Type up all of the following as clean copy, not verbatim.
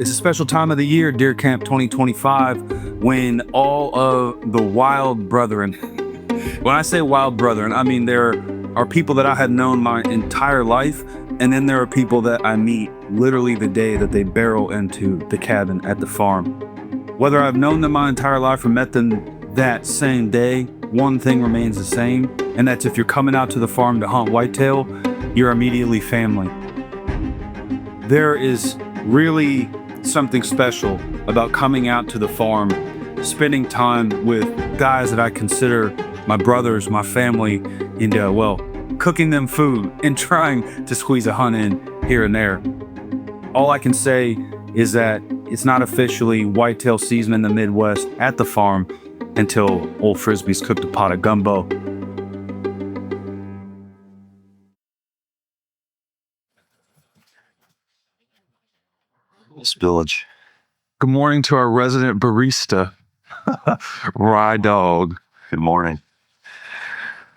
It's a special time of the year, Deer Camp 2025, when all of the wild brethren, when I say wild brethren, I mean there are people that I had known my entire life, and then there are people that I meet literally the day that they barrel into the cabin at the farm. Whether I've known them my entire life or met them that same day, one thing remains the same, and that's if you're coming out to the farm to hunt whitetail, you're immediately family. There is really something special about coming out to the farm, spending time with guys that I consider my brothers, my family, and cooking them food and trying to squeeze a hunt in here and there. All I can say is that it's not officially whitetail season in the Midwest at the farm until old Frisbee's cooked a pot of gumbo. Spillage. Good morning to our resident barista, Rye Dog. Good morning.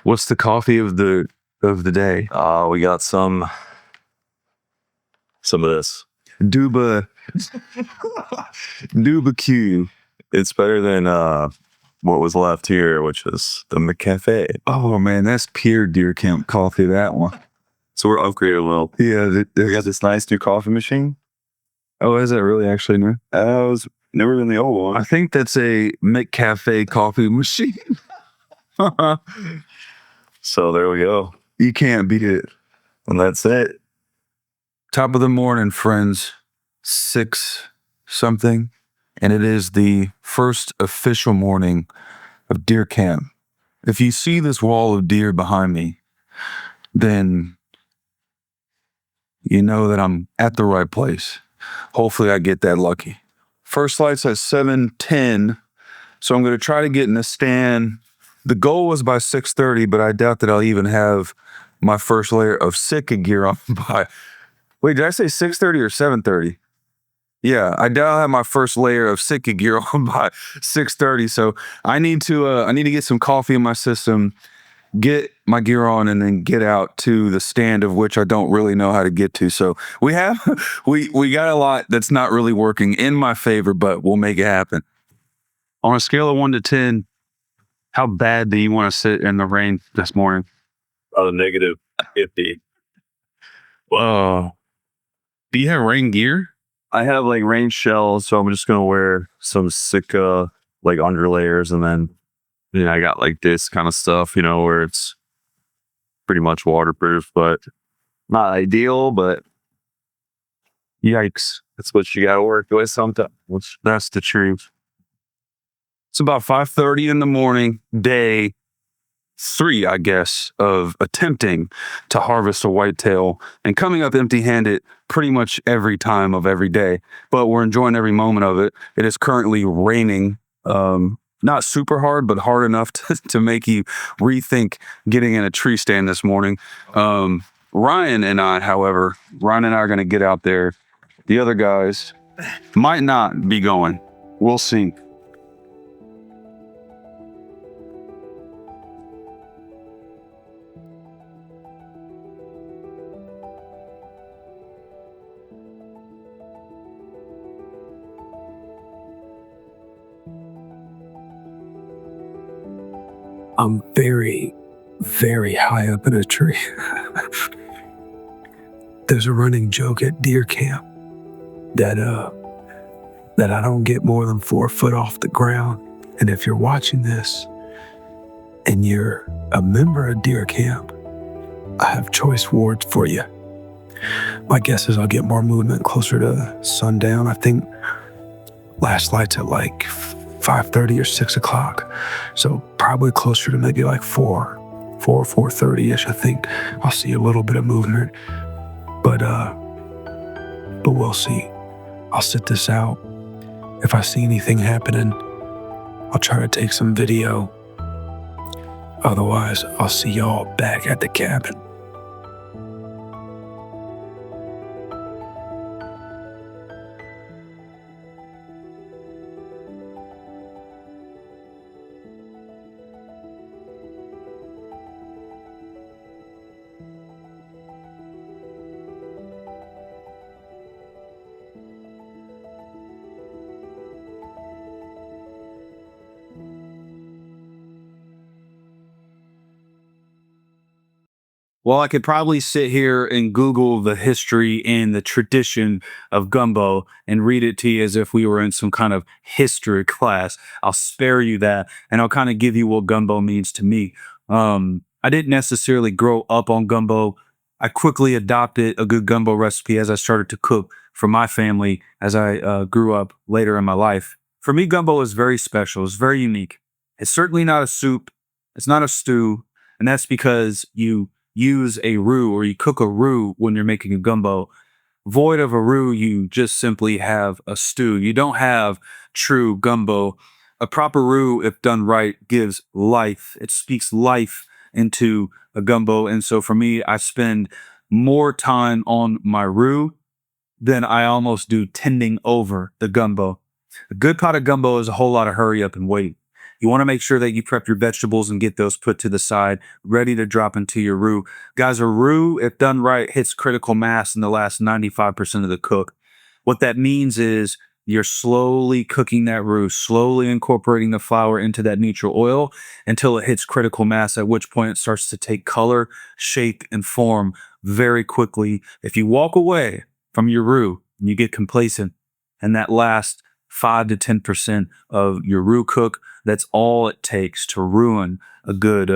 What's the coffee of the day? We got some of this. Duba Q. It's better than what was left here, which is the McCafe. Oh man, that's pure Deer Camp coffee, that one. So we're upgraded a little. Yeah, We got this nice new coffee machine. oh, is that really actually new? It was never been the old one. I think that's a McCafe coffee machine. So there we go. You can't beat it. And that's it. Top of the morning, friends. 6 something. And it is the first official morning of Deer Camp. If you see this wall of deer behind me, then you know that I'm at the right place. Hopefully I get that lucky. First light's at 7:10. So I'm going to try to get in the stand. The goal was by 6:30, but I doubt that I'll even have my first layer of Sitka gear on by... Wait, did I say 6:30 or 7:30? Yeah, I doubt I'll have my first layer of Sitka gear on by 6:30. So I need to get some coffee in my system, get my gear on, and then get out to the stand, of which I don't really know how to get to. So we got a lot that's not really working in my favor, but we'll make it happen. On a scale of 1 to 10, how bad do you want to sit in the rain this morning? Negative 50. Whoa. Do you have rain gear? I have like rain shells, so I'm just gonna wear some Sitka like underlayers, and then I got like this kind of stuff, where it's pretty much waterproof, but not ideal. But Yikes. that's what you gotta work with sometimes. That's the truth. It's about 5:30 in the morning, day 3, I guess, of attempting to harvest a whitetail and coming up empty-handed pretty much every time of every day. But we're enjoying every moment of it. It is currently raining, not super hard, but hard enough to make you rethink getting in a tree stand this morning. Ryan and I are going to get out there. The other guys might not be going. We'll see. I'm very, very high up in a tree. There's a running joke at Deer Camp that I don't get more than 4 foot off the ground. And if you're watching this and you're a member of Deer Camp, I have choice wards for you. My guess is I'll get more movement closer to sundown. I think last light's at like 5:30 or 6 o'clock. So probably closer to maybe like 4:30-ish. I think I'll see a little bit of movement. But we'll see. I'll sit this out. If I see anything happening, I'll try to take some video. Otherwise, I'll see y'all back at the cabin. Well, I could probably sit here and Google the history and the tradition of gumbo and read it to you as if we were in some kind of history class. I'll spare you that, and I'll kind of give you what gumbo means to me. I didn't necessarily grow up on gumbo. I quickly adopted a good gumbo recipe as I started to cook for my family as I grew up later in my life. For me, gumbo is very special. It's very unique. It's certainly not a soup. It's not a stew. And that's because you use a roux or you cook a roux when you're making a gumbo. Void of a roux, you just simply have a stew. You don't have true gumbo. A proper roux, if done right, gives life. It speaks life into a gumbo. And so for me, I spend more time on my roux than I almost do tending over the gumbo. A good pot of gumbo is a whole lot of hurry up and wait. You want to make sure that you prep your vegetables and get those put to the side, ready to drop into your roux. Guys, a roux, if done right, hits critical mass in the last 95% of the cook. What that means is you're slowly cooking that roux, slowly incorporating the flour into that neutral oil until it hits critical mass, at which point it starts to take color, shape, and form very quickly. If you walk away from your roux and you get complacent, and that last 5 to 10% of your roux cook, that's all it takes to ruin a good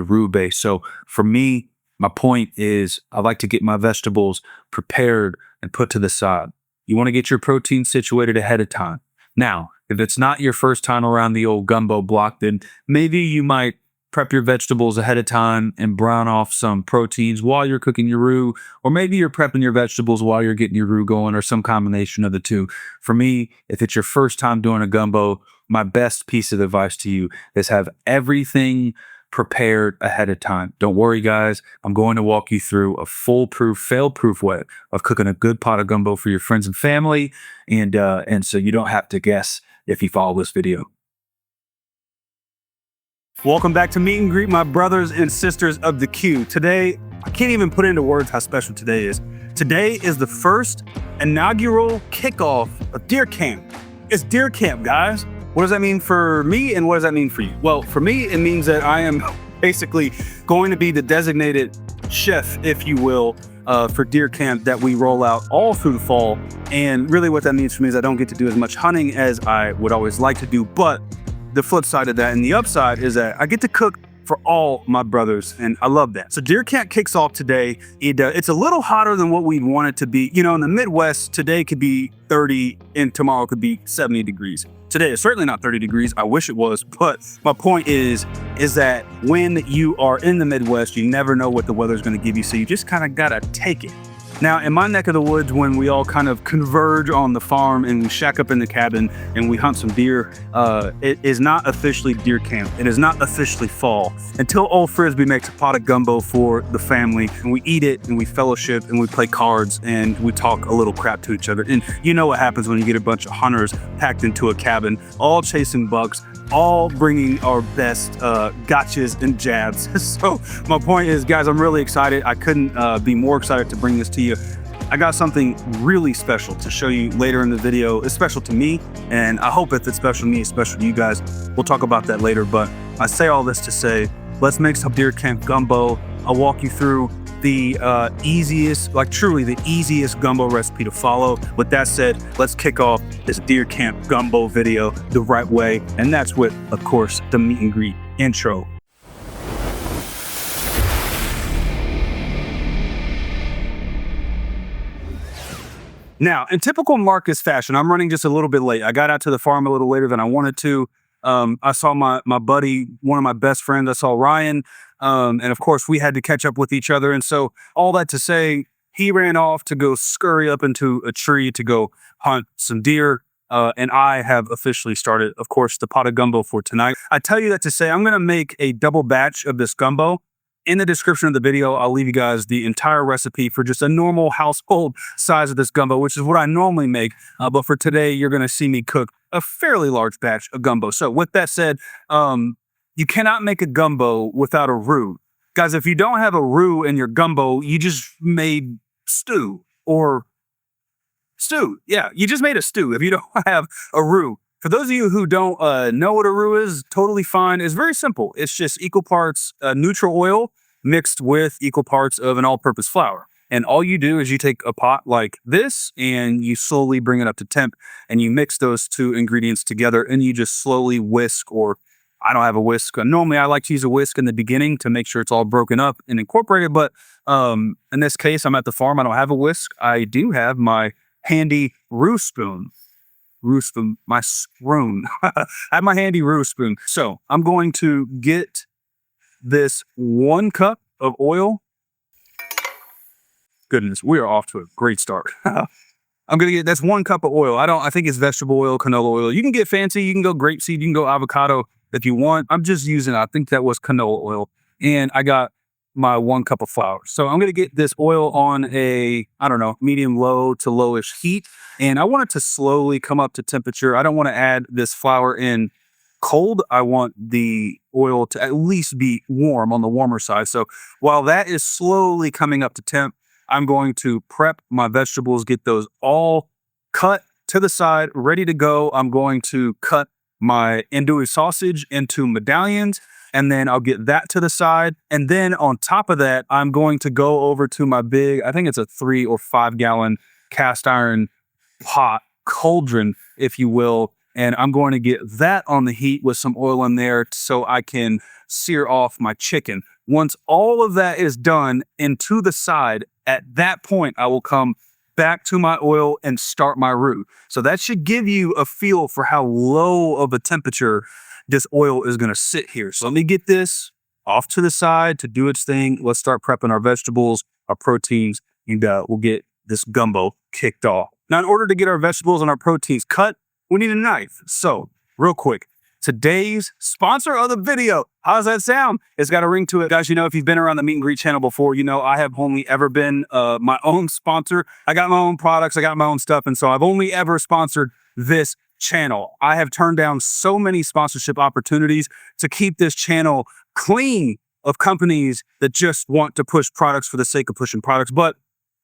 roux base. So for me, my point is I like to get my vegetables prepared and put to the side. You want to get your protein situated ahead of time. Now, if it's not your first time around the old gumbo block, then maybe you might prep your vegetables ahead of time and brown off some proteins while you're cooking your roux, or maybe you're prepping your vegetables while you're getting your roux going, or some combination of the two. For me, if it's your first time doing a gumbo, my best piece of advice to you is have everything prepared ahead of time. Don't worry, guys. I'm going to walk you through a foolproof, fail-proof way of cooking a good pot of gumbo for your friends and family, and so you don't have to guess if you follow this video. Welcome back to Meet and Greet, my brothers and sisters of the Q. Today, I can't even put into words how special today is. Today is the first inaugural kickoff of Deer Camp. It's Deer Camp, guys. What does that mean for me, and what does that mean for you? Well, for me, it means that I am basically going to be the designated chef, if you will, for Deer Camp that we roll out all through the fall. And really what that means for me is I don't get to do as much hunting as I would always like to do, but the flip side of that and the upside is that I get to cook for all my brothers, and I love that. So Deer Camp kicks off today. It's a little hotter than what we want it to be. You know, in the Midwest, today could be 30 and tomorrow could be 70 degrees. Today is certainly not 30 degrees. I wish it was, but my point is that when you are in the Midwest, you never know what the weather's gonna give you, so you just kind of gotta take it. Now, in my neck of the woods, when we all kind of converge on the farm and we shack up in the cabin and we hunt some deer, it is not officially Deer Camp. It is not officially fall until Old Frisbee makes a pot of gumbo for the family, and we eat it and we fellowship and we play cards and we talk a little crap to each other. And you know what happens when you get a bunch of hunters packed into a cabin, all chasing bucks, all bringing our best gotchas and jabs. So my point is, guys, I'm really excited. I couldn't be more excited to bring this to you. I got something really special to show you later in the video. It's special to me, and I hope if it's special to me, it's special to you guys. We'll talk about that later, but I say all this to say, let's make some Deer Camp gumbo. I'll walk you through the easiest, like truly the easiest gumbo recipe to follow. With that said, let's kick off this Deer Camp gumbo video the right way, and that's with, of course, the meet and greet intro. Now, in typical Marcus fashion, I'm running just a little bit late. I got out to the farm a little later than I wanted to. I saw my buddy, one of my best friends, I saw Ryan, and of course we had to catch up with each other. And so all that to say, he ran off to go scurry up into a tree to go hunt some deer. And I have officially started, of course, the pot of gumbo for tonight. I tell you that to say I'm going to make a double batch of this gumbo. In the description of the video, I'll leave you guys the entire recipe for just a normal household size of this gumbo, which is what I normally make. But for today, you're going to see me cook a fairly large batch of gumbo. So with that said, you cannot make a gumbo without a roux. Guys, if you don't have a roux in your gumbo, you just made stew or stew. Yeah, you just made a stew if you don't have a roux. For those of you who don't know what a roux is, totally fine. It's very simple. It's just equal parts neutral oil mixed with equal parts of an all-purpose flour. And all you do is you take a pot like this and you slowly bring it up to temp and you mix those two ingredients together and you just slowly whisk, or I don't have a whisk. Normally I like to use a whisk in the beginning to make sure it's all broken up and incorporated. But in this case, I'm at the farm. I don't have a whisk. I do have my handy roux spoon. My spoon. I have my handy roux spoon. So I'm going to get this 1 cup of oil. Goodness, we are off to a great start. I'm gonna get, that's 1 cup of oil. I think it's vegetable oil, canola oil. You can get fancy, you can go grapeseed, you can go avocado if you want. I'm just using, I think that was canola oil. And I got my 1 cup of flour. So I'm gonna get this oil on a, I don't know, medium low to lowish heat. And I want it to slowly come up to temperature. I don't want to add this flour in cold. I want the oil to at least be warm, on the warmer side. So while that is slowly coming up to temp, I'm going to prep my vegetables, get those all cut to the side, ready to go. I'm going to cut my andouille sausage into medallions, and then I'll get that to the side. And then on top of that, I'm going to go over to my big, I think it's a 3 or 5 gallon cast iron pot, cauldron, if you will. And I'm going to get that on the heat with some oil in there so I can sear off my chicken. Once all of that is done and to the side, at that point, I will come back to my oil and start my roux. So that should give you a feel for how low of a temperature this oil is going to sit here. So let me get this off to the side to do its thing. Let's start prepping our vegetables, our proteins, and we'll get this gumbo kicked off. Now, in order to get our vegetables and our proteins cut, we need a knife. So real quick, today's sponsor of the video. How does that sound? It's got a ring to it. Guys, you know, if you've been around the Meat and Greet channel before, you know I have only ever been my own sponsor. I got my own products, I got my own stuff, and so I've only ever sponsored this channel. I have turned down so many sponsorship opportunities to keep this channel clean of companies that just want to push products for the sake of pushing products. But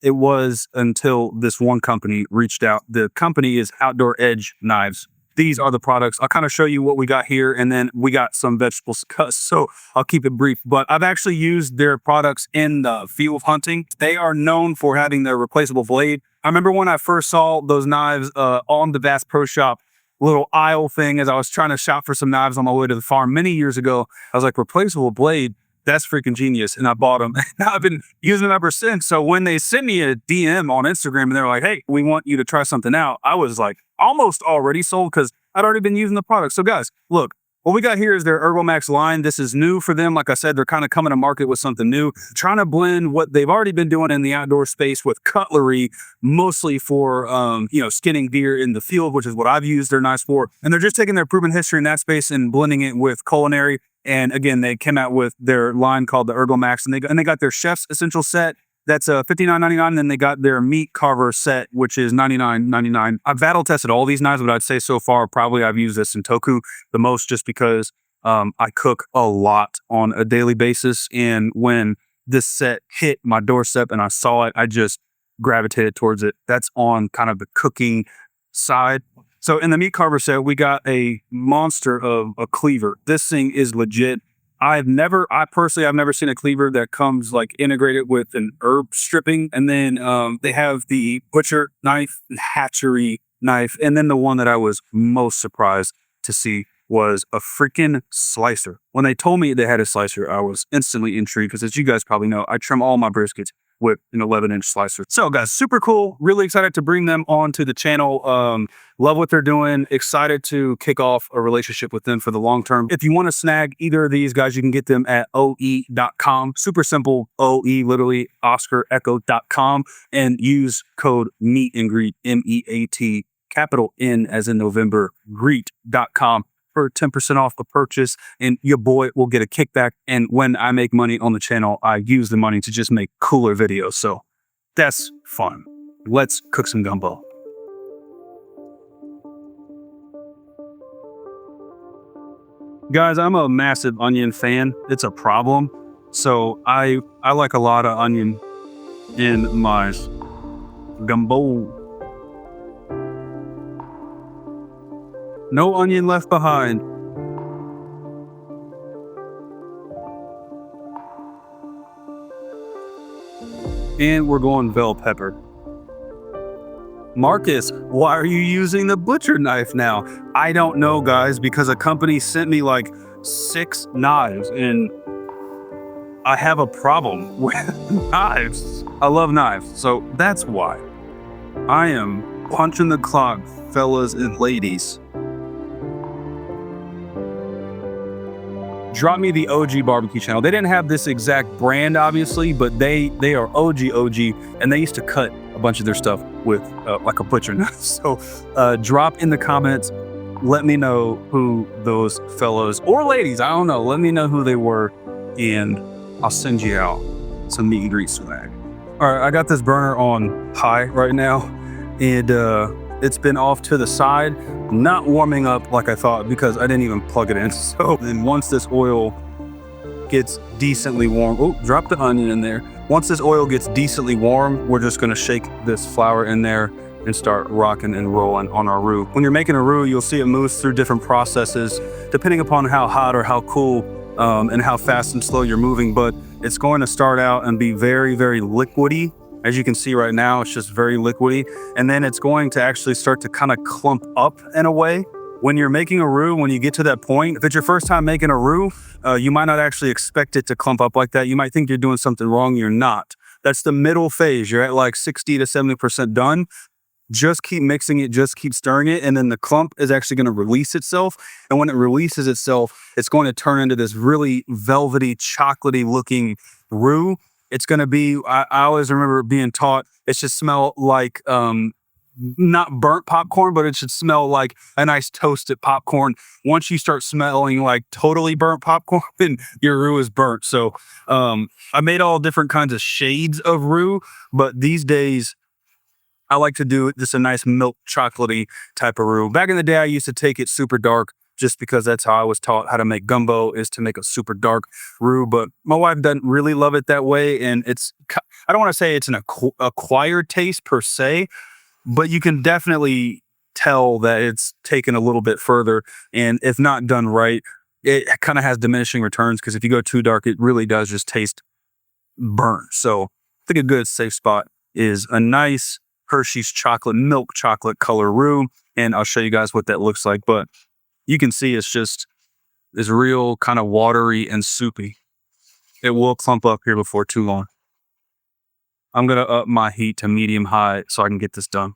it was until this one company reached out. The company is Outdoor Edge Knives. These are the products. I'll kind of show you what we got here, and then we got some vegetables cut, so I'll keep it brief. But I've actually used their products in the field of hunting. They are known for having their replaceable blade. I remember when I first saw those knives on the Bass Pro Shop little aisle thing as I was trying to shop for some knives on my way to the farm many years ago. I was like, replaceable blade? That's freaking genius. And I bought them. Now I've been using them ever since. So when they sent me a DM on Instagram and they're like, hey, we want you to try something out, I was like almost already sold because I'd already been using the product. So guys, look, what we got here is their Ergomax line. This is new for them. Like I said, they're kind of coming to market with something new, trying to blend what they've already been doing in the outdoor space with cutlery, mostly for, skinning deer in the field, which is what I've used their knives for. And they're just taking their proven history in that space and blending it with culinary. And again, they came out with their line called the Ergomax, and they got their Chef's Essential set. That's $59.99, and then they got their meat carver set, which is $99.99. I've battle tested all these knives, but I'd say so far probably I've used this Sentoku the most, just because I cook a lot on a daily basis. And when this set hit my doorstep and I saw it, I just gravitated towards it. That's on kind of the cooking side. So in the meat carver set, we got a monster of a cleaver. This thing is legit. I've never seen a cleaver that comes like integrated with an herb stripping. And then they have the butcher knife, hatchery knife. And then the one that I was most surprised to see was a freaking slicer. When they told me they had a slicer, I was instantly intrigued because, as you guys probably know, I trim all my briskets with an 11-inch slicer. So guys, super cool. Really excited to bring them onto the channel. Love what they're doing. Excited to kick off a relationship with them for the long term. If you want to snag either of these guys, you can get them at OE.com. Super simple, OE, literally OscarEcho.com, and use code MEAT and Greet, MEAT, capital N as in November, Greet.com. for 10% off the purchase, and your boy will get a kickback. And when I make money on the channel, I use the money to just make cooler videos. So that's fun. Let's cook some gumbo. Guys, I'm a massive onion fan. It's a problem. So I like a lot of onion in my gumbo. No onion left behind. And we're going bell pepper. Marcus, why are you using the butcher knife now? I don't know, guys, because a company sent me like 6 knives and I have a problem with knives. I love knives, so that's why. I am punching the clock, fellas and ladies. Drop me the OG barbecue channel. They didn't have this exact brand, obviously, but they are OG, and they used to cut a bunch of their stuff with like a butcher knife. So drop in the comments. Let me know who those fellows or ladies, I don't know. Let me know who they were, and I'll send you out some meat and grease swag. All right, I got this burner on high right now, and it's been off to the side, not warming up like I thought because I didn't even plug it in. So then once this oil gets decently warm, oh, drop the onion in there. Once this oil gets decently warm, we're just gonna shake this flour in there and start rocking and rolling on our roux. When you're making a roux, you'll see it moves through different processes depending upon how hot or how cool and how fast and slow you're moving, but it's going to start out and be very, very liquidy. As you can see right now, it's just very liquidy. And then it's going to actually start to kind of clump up in a way. When you're making a roux, when you get to that point, if it's your first time making a roux, you might not actually expect it to clump up like that. You might think you're doing something wrong, you're not. That's the middle phase. You're at like 60 to 70% done. Just keep mixing it, just keep stirring it, and then the clump is actually going to release itself. And when it releases itself, it's going to turn into this really velvety, chocolatey looking roux. It's going to be, I always remember being taught, it should smell like, not burnt popcorn, but it should smell like a nice toasted popcorn. Once you start smelling like totally burnt popcorn, then your roux is burnt. So I made all different kinds of shades of roux, but these days, I like to do just a nice milk chocolatey type of roux. Back in the day, I used to take it super dark just because that's how I was taught how to make gumbo, is to make a super dark roux. But my wife doesn't really love it that way. And I don't want to say it's an acquired taste per se, but you can definitely tell that it's taken a little bit further. And if not done right, it kind of has diminishing returns, because if you go too dark, it really does just taste burnt. So I think a good safe spot is a nice Hershey's milk chocolate color roux, and I'll show you guys what that looks like. But you can see it's just this real kind of watery and soupy. It will clump up here before too long. I'm gonna up my heat to medium high so I can get this done.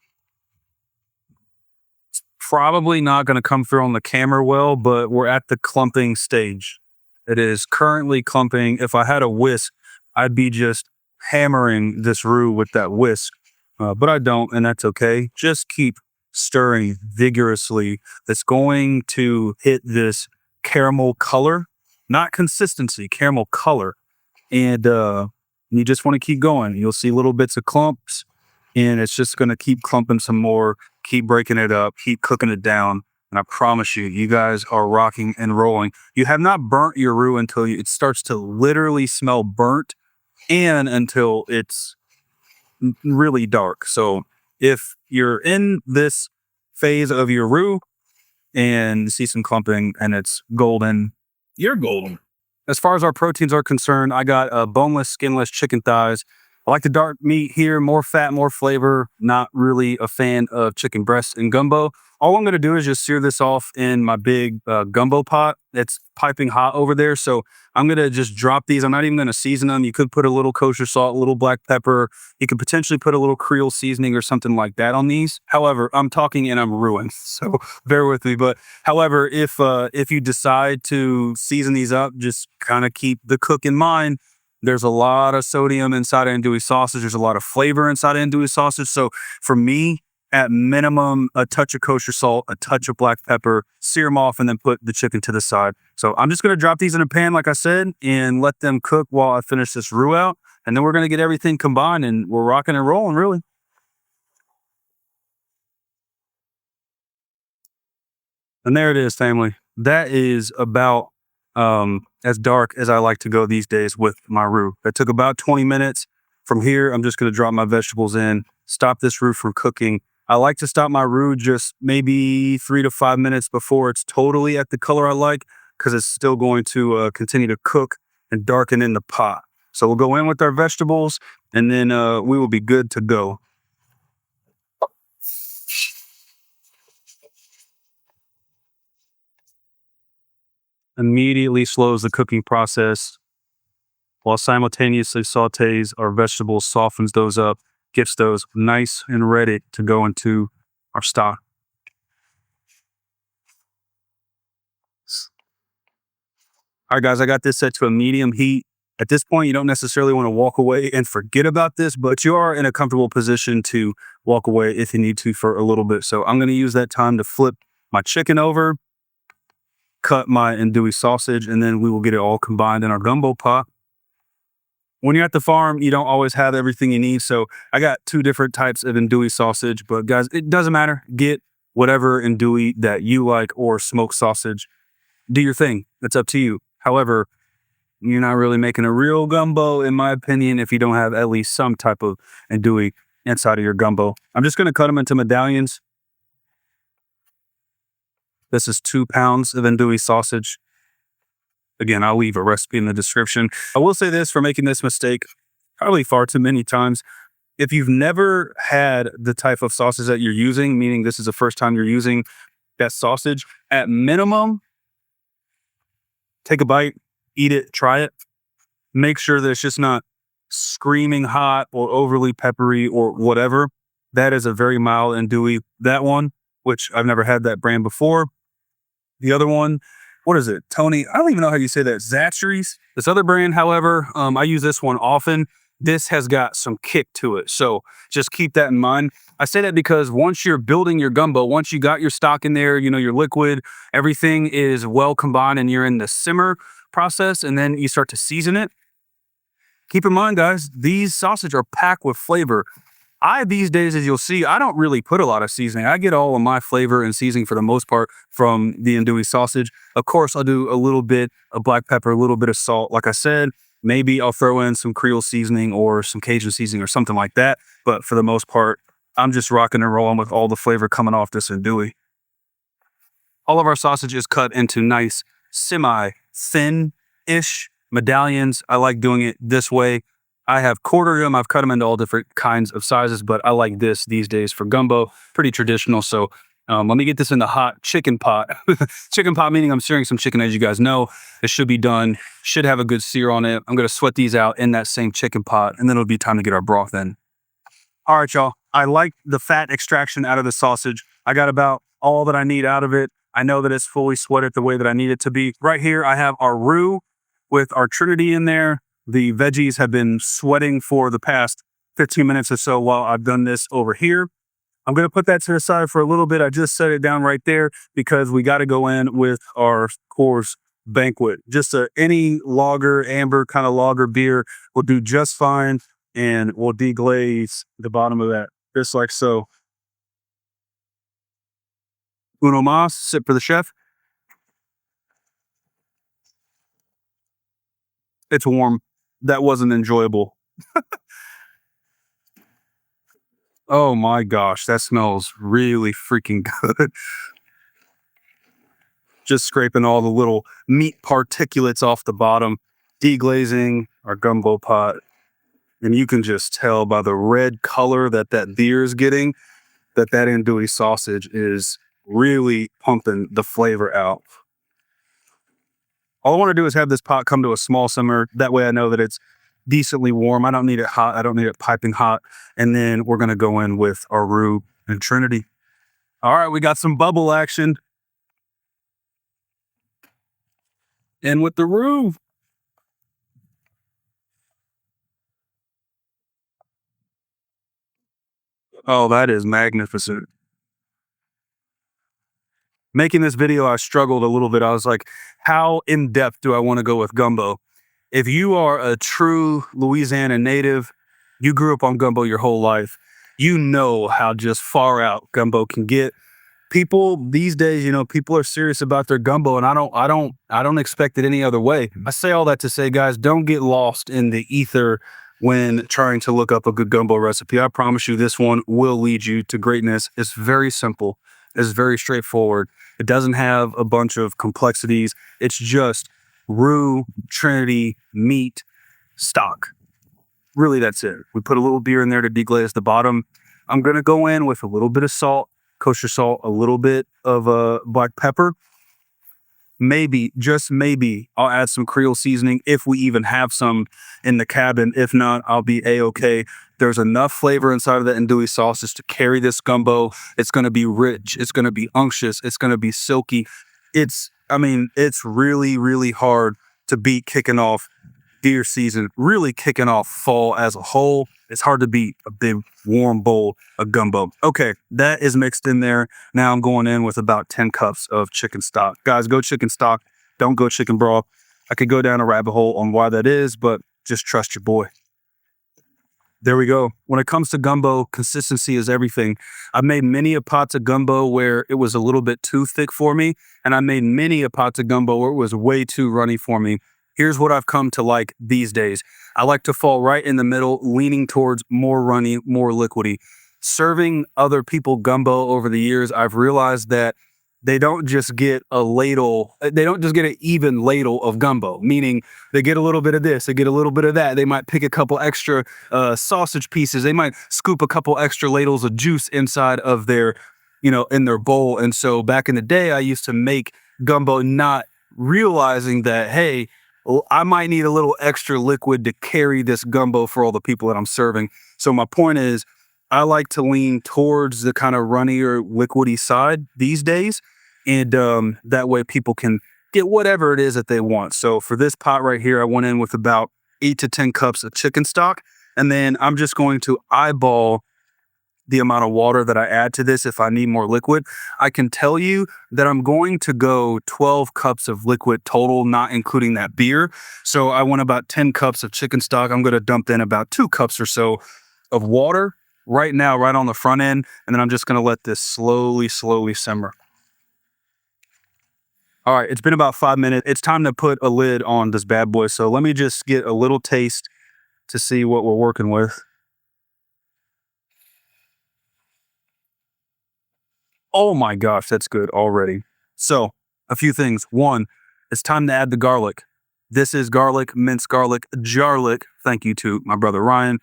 It's probably not gonna come through on the camera well, but we're at the clumping stage. It is currently clumping. If I had a whisk, I'd be just hammering this roux with that whisk. But I don't, and that's okay. Just keep stirring vigorously. It's going to hit this caramel color, not consistency, caramel color. And you just want to keep going. You'll see little bits of clumps, and it's just going to keep clumping some more, keep breaking it up, keep cooking it down. And I promise you, you guys are rocking and rolling. You have not burnt your roux until it starts to literally smell burnt, and until it's really dark. So if you're in this phase of your roux and see some clumping and it's golden, you're golden. As far as our proteins are concerned, I got boneless, skinless chicken thighs. I like the dark meat here, more fat, more flavor. Not really a fan of chicken breasts and gumbo. All I'm going to do is just sear this off in my big gumbo pot. It's piping hot over there. So I'm going to just drop these. I'm not even going to season them. You could put a little kosher salt, a little black pepper. You could potentially put a little Creole seasoning or something like that on these. However, I'm talking and I'm ruined, so bear with me. But however, if you decide to season these up, just kind of keep the cook in mind. There's a lot of sodium inside of andouille sausage. There's a lot of flavor inside of andouille sausage. So for me, at minimum, a touch of kosher salt, a touch of black pepper, sear them off, and then put the chicken to the side. So I'm just going to drop these in a pan, like I said, and let them cook while I finish this roux out. And then we're going to get everything combined, and we're rocking and rolling, really. And there it is, family. That is about as dark as I like to go these days with my roux. That took about 20 minutes. From here, I'm just going to drop my vegetables in, stop this roux from cooking. I like to stop my roux just maybe 3 to 5 minutes before it's totally at the color I like, because it's still going to continue to cook and darken in the pot. So we'll go in with our vegetables, and then we will be good to go. Immediately slows the cooking process while simultaneously sautés our vegetables, softens those up, gets those nice and ready to go into our stock. All right, guys, I got this set to a medium heat. At this point, you don't necessarily want to walk away and forget about this, but you are in a comfortable position to walk away if you need to for a little bit. So I'm going to use that time to flip my chicken over, cut my andouille sausage, and then we will get it all combined in our gumbo pot. When you're at the farm, you don't always have everything you need. So I got 2 different types of andouille sausage, but guys, it doesn't matter. Get whatever andouille that you like or smoked sausage. Do your thing. It's up to you. However, you're not really making a real gumbo, in my opinion, if you don't have at least some type of andouille inside of your gumbo. I'm just going to cut them into medallions. This is 2 pounds of andouille sausage. Again, I'll leave a recipe in the description. I will say this for making this mistake probably far too many times. If you've never had the type of sausage that you're using, meaning this is the first time you're using that sausage, at minimum, take a bite, eat it, try it. Make sure that it's just not screaming hot or overly peppery or whatever. That is a very mild andouille. That one, which I've never had that brand before. The other one, what is it? Tony, I don't even know how you say that. Zachary's. This other brand, however, I use this one often. This has got some kick to it. So just keep that in mind. I say that because once you're building your gumbo, once you got your stock in there, you know, your liquid, everything is well combined and you're in the simmer process and then you start to season it. Keep in mind, guys, these sausage are packed with flavor. These days, as you'll see, I don't really put a lot of seasoning. I get all of my flavor and seasoning for the most part from the andouille sausage. Of course, I'll do a little bit of black pepper, a little bit of salt. Like I said, maybe I'll throw in some Creole seasoning or some Cajun seasoning or something like that. But for the most part, I'm just rocking and rolling with all the flavor coming off this andouille. All of our sausage is cut into nice semi-thin-ish medallions. I like doing it this way. I have quartered them. I've cut them into all different kinds of sizes, but I like this these days for gumbo. Pretty traditional. So let me get this in the hot chicken pot. Chicken pot meaning I'm searing some chicken, as you guys know. It should be done. Should have a good sear on it. I'm going to sweat these out in that same chicken pot, and then it'll be time to get our broth in. All right, y'all. I like the fat extraction out of the sausage. I got about all that I need out of it. I know that it's fully sweated the way that I need it to be. Right here, I have our roux with our Trinity in there. The veggies have been sweating for the past 15 minutes or so while I've done this over here. I'm going to put that to the side for a little bit. I just set it down right there because we got to go in with our Coors Banquet. Just any lager, amber kind of lager beer will do just fine, and we'll deglaze the bottom of that just like so. Uno mas, sip for the chef. It's warm. That wasn't enjoyable. Oh my gosh, that smells really freaking good. Just scraping all the little meat particulates off the bottom, deglazing our gumbo pot. And you can just tell by the red color that that beer is getting that that andouille sausage is really pumping the flavor out. All I want to do is have this pot come to a small simmer. That way I know that it's decently warm. I don't need it hot. I don't need it piping hot. And then we're going to go in with our roux and Trinity. All right, we got some bubble action. In with the roux. Oh, that is magnificent. Making this video, I struggled a little bit. I was like, how in depth do I want to go with gumbo? If you are a true Louisiana native, you grew up on gumbo your whole life, you know how just far out gumbo can get. People these days, you know, people are serious about their gumbo, and I don't expect it any other way. I say all that to say, guys, don't get lost in the ether when trying to look up a good gumbo recipe. I promise you this one will lead you to greatness. It's very simple. It's very straightforward. It doesn't have a bunch of complexities. It's just roux, Trinity, meat, stock. Really, that's it. We put a little beer in there to deglaze the bottom. I'm going to go in with a little bit of salt, kosher salt, a little bit of black pepper. Maybe, just maybe, I'll add some Creole seasoning if we even have some in the cabin. If not, I'll be A-okay. There's enough flavor inside of the andouille sauces to carry this gumbo. It's going to be rich. It's going to be unctuous. It's going to be silky. It's really, really hard to beat kicking off deer season, really kicking off fall as a whole. It's hard to beat a big warm bowl of gumbo. Okay, that is mixed in there. Now I'm going in with about 10 cups of chicken stock. Guys, go chicken stock. Don't go chicken broth. I could go down a rabbit hole on why that is, but just trust your boy. There we go. When it comes to gumbo, consistency is everything. I've made many a pots of gumbo where it was a little bit too thick for me, and I made many a pots of gumbo where it was way too runny for me. Here's what I've come to like these days. I like to fall right in the middle, leaning towards more runny, more liquidy. Serving other people gumbo over the years, I've realized that they don't just get a ladle, they don't just get an even ladle of gumbo, meaning they get a little bit of this, they get a little bit of that. They might pick a couple extra sausage pieces. They might scoop a couple extra ladles of juice inside of their, in their bowl. And so back in the day, I used to make gumbo not realizing that, hey, I might need a little extra liquid to carry this gumbo for all the people that I'm serving. So my point is, I like to lean towards the kind of runnier, liquidy side these days. And that way people can get whatever it is that they want. So for this pot right here, I went in with about 8 to 10 cups of chicken stock. And then I'm just going to eyeball the amount of water that I add to this if I need more liquid. I can tell you that I'm going to go 12 cups of liquid total, not including that beer. So I want about 10 cups of chicken stock. I'm going to dump in about 2 cups or so of water right now, right on the front end. And then I'm just going to let this slowly simmer. All right, it's been about 5 minutes. It's time to put a lid on this bad boy. So let me just get a little taste to see what we're working with. Oh my gosh, that's good already. So a few things. One, it's time to add the garlic. This is garlic, minced garlic, jarlic. Thank you to my brother Ryan.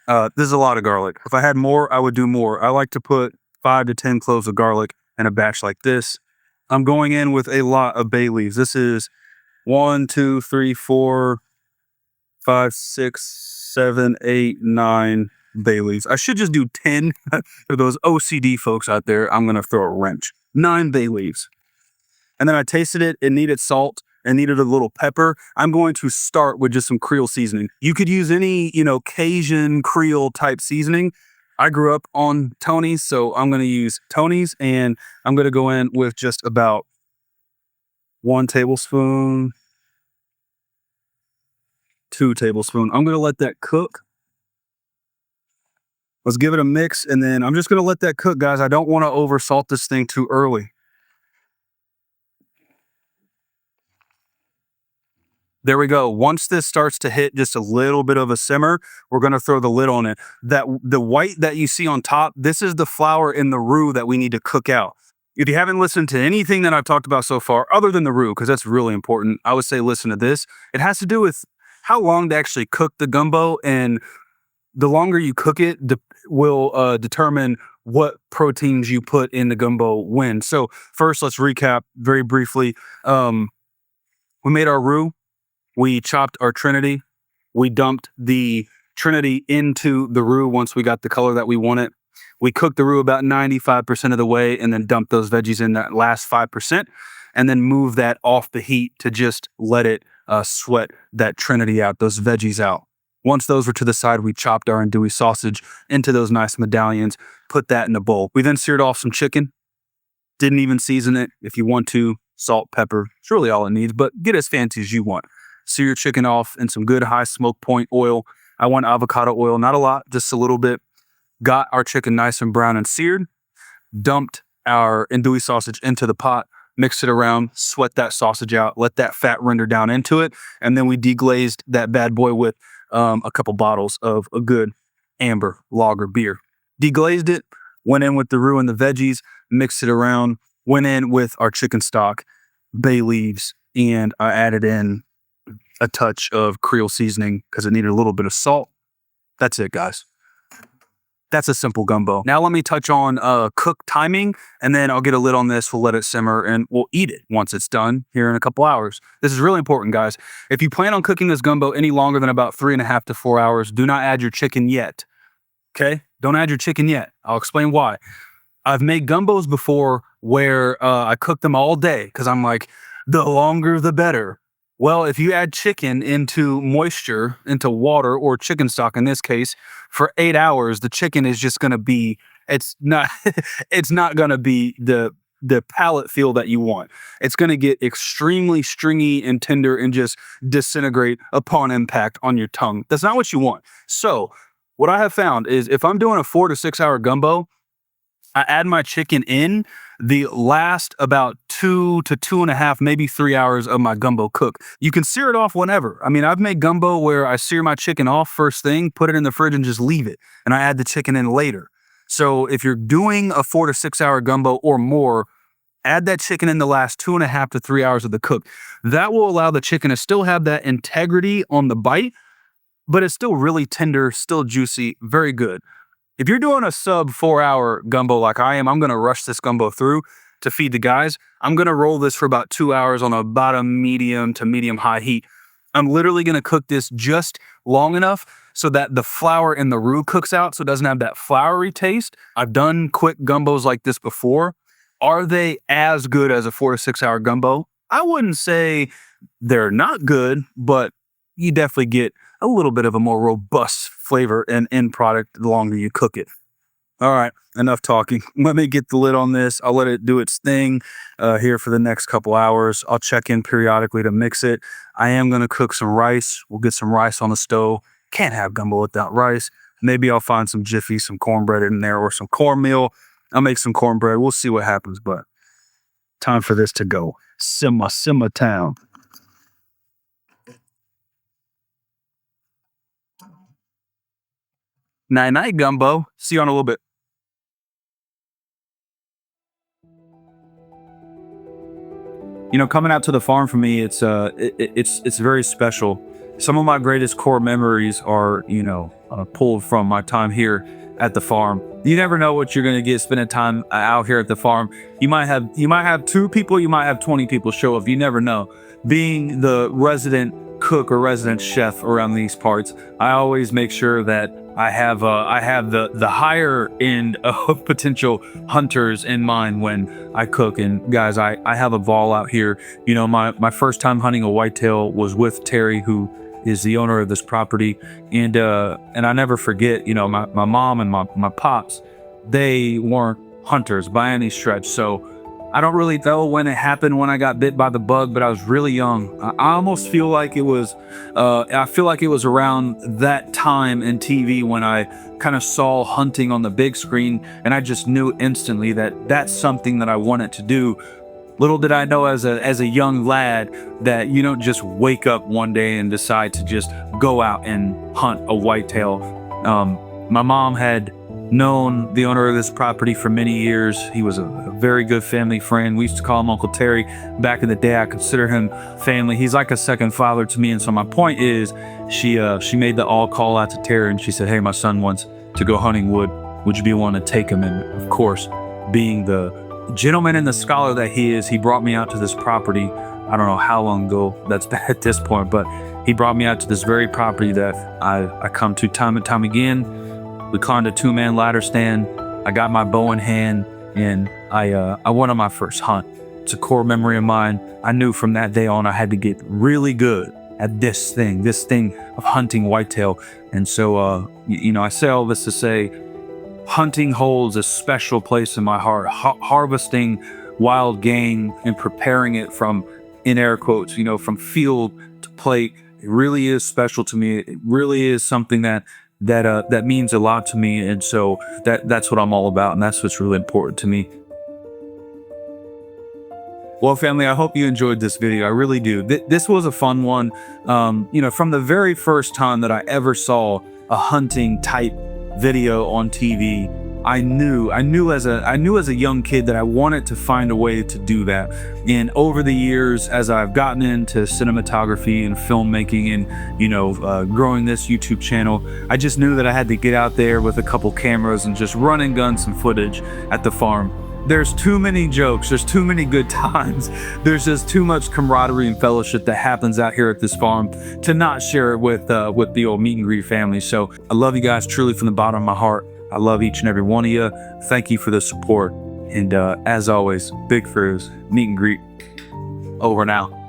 This is a lot of garlic. If I had more, I would do more. I like to put 5 to 10 cloves of garlic in a batch like this. I'm going in with a lot of bay leaves. This is 1, 2, 3, 4, 5, 6, 7, 8, 9 bay leaves. I should just do 10 for those OCD folks out there. I'm going to throw a wrench. 9 bay leaves. And then I tasted it. It needed salt. It needed a little pepper. I'm going to start with just some Creole seasoning. You could use any, Cajun Creole type seasoning. I grew up on Tony's, so I'm going to use Tony's, and I'm going to go in with just about 1 tablespoon, 2 tablespoons. I'm going to let that cook. Let's give it a mix, and then I'm just going to let that cook, guys. I don't want to over salt this thing too early. There we go. Once this starts to hit just a little bit of a simmer, we're going to throw the lid on it. The white that you see on top, this is the flour in the roux that we need to cook out. If you haven't listened to anything that I've talked about so far, other than the roux, because that's really important, I would say listen to this. It has to do with how long to actually cook the gumbo, and the longer you cook it will determine what proteins you put in the gumbo when. So first, let's recap very briefly. We made our roux. We chopped our Trinity. We dumped the Trinity into the roux once we got the color that we wanted. We cooked the roux about 95% of the way and then dumped those veggies in that last 5% and then move that off the heat to just let it sweat that Trinity out, those veggies out. Once those were to the side, we chopped our andouille sausage into those nice medallions, put that in a bowl. We then seared off some chicken. Didn't even season it. If you want to, salt, pepper, it's really all it needs, but get as fancy as you want. Sear your chicken off in some good high smoke point oil. I want avocado oil, not a lot, just a little bit. Got our chicken nice and brown and seared. Dumped our andouille sausage into the pot, mixed it around, sweat that sausage out, let that fat render down into it. And then we deglazed that bad boy with a couple bottles of a good amber lager beer. Deglazed it, went in with the roux and the veggies, mixed it around, went in with our chicken stock, bay leaves, and I added in a touch of Creole seasoning because it needed a little bit of salt. That's it, guys. That's a simple gumbo. Now let me touch on cook timing, and then I'll get a lid on this. We'll let it simmer, and we'll eat it once it's done here in a couple hours. This is really important, guys. If you plan on cooking this gumbo any longer than about 3.5 to 4 hours, do not add your chicken yet. Okay? Don't add your chicken yet. I'll explain why. I've made gumbos before where I cook them all day because I'm like, the longer the better. Well, if you add chicken into moisture, into water or chicken stock in this case, for 8 hours, the chicken is just going to be, it's not going to be the palate feel that you want. It's going to get extremely stringy and tender and just disintegrate upon impact on your tongue. That's not what you want. So what I have found is if I'm doing a 4 to 6 hour gumbo, I add my chicken in the last about 2 to 2.5, maybe 3 hours of my gumbo cook. You can sear it off whenever. I mean, I've made gumbo where I sear my chicken off first thing, put it in the fridge and just leave it. And I add the chicken in later. So if you're doing a 4 to 6 hour gumbo or more, add that chicken in the last 2.5 to 3 hours of the cook. That will allow the chicken to still have that integrity on the bite, but it's still really tender, still juicy, very good. If you're doing a sub 4 hour gumbo like I am, I'm going to rush this gumbo through to feed the guys. I'm going to roll this for about 2 hours on about a medium to medium high heat. I'm literally going to cook this just long enough so that the flour in the roux cooks out so it doesn't have that floury taste. I've done quick gumbos like this before. Are they as good as a 4 to 6 hour gumbo? I wouldn't say they're not good, but you definitely get a little bit of a more robust flavor and end product the longer you cook it. All right, enough talking. Let me get the lid on this. I'll let it do its thing here for the next couple hours. I'll check in periodically to mix it. I am going to cook some rice. We'll get some rice on the stove. Can't have gumbo without rice. Maybe I'll find some Jiffy, some cornbread in there, or some cornmeal. I'll make some cornbread. We'll see what happens, but time for this to go. Simmer town. Night, gumbo. See you on a little bit. You know, coming out to the farm for me, it's very special. Some of my greatest core memories are, pulled from my time here at the farm. You never know what you're going to get spending time out here at the farm. You might have 2 people, you might have 20 people show up. You never know. Being the resident cook or resident chef around these parts, I always make sure that I have the higher end of potential hunters in mind when I cook. And guys, I have a ball out here. You know, my first time hunting a whitetail was with Terry, who is the owner of this property, and I never forget. You know, my mom and my pops, they weren't hunters by any stretch. So I don't really know when it happened, when I got bit by the bug, but I was really young. I almost feel like it was, around that time in TV when I kind of saw hunting on the big screen, and I just knew instantly that that's something that I wanted to do. Little did I know as a young lad that you don't just wake up one day and decide to just go out and hunt a whitetail. My mom had known the owner of this property for many years. He was a very good family friend. We used to call him Uncle Terry back in the day. I consider him family. He's like a second father to me. And so my point is, she made the all call out to Terry, and she said, "Hey, my son wants to go hunting. Would you be willing to take him?" And of course, being the gentleman and the scholar that he is, he brought me out to this property. I don't know how long ago that's been at this point, but he brought me out to this very property that I come to time and time again. We climbed a 2-man ladder stand. I got my bow in hand, and I went on my first hunt. It's a core memory of mine. I knew from that day on I had to get really good at this thing of hunting whitetail. And so, I say all this to say, hunting holds a special place in my heart. Harvesting wild game and preparing it from, in air quotes, from field to plate, it really is special to me. It really is something that means a lot to me, and so that's what I'm all about, and that's what's really important to me. Well, family, I hope you enjoyed this video. I really do. This was a fun one. From the very first time that I ever saw a hunting type video on TV, I knew as a young kid that I wanted to find a way to do that. And over the years, as I've gotten into cinematography and filmmaking and, you know, growing this YouTube channel, I just knew that I had to get out there with a couple cameras and just run and gun some footage at the farm. There's too many jokes, there's too many good times, there's just too much camaraderie and fellowship that happens out here at this farm to not share it with the old meet and greet family. So I love you guys truly from the bottom of my heart. I love each and every one of you. Thank you for the support. And as always, Big Fru's meet and greet over now.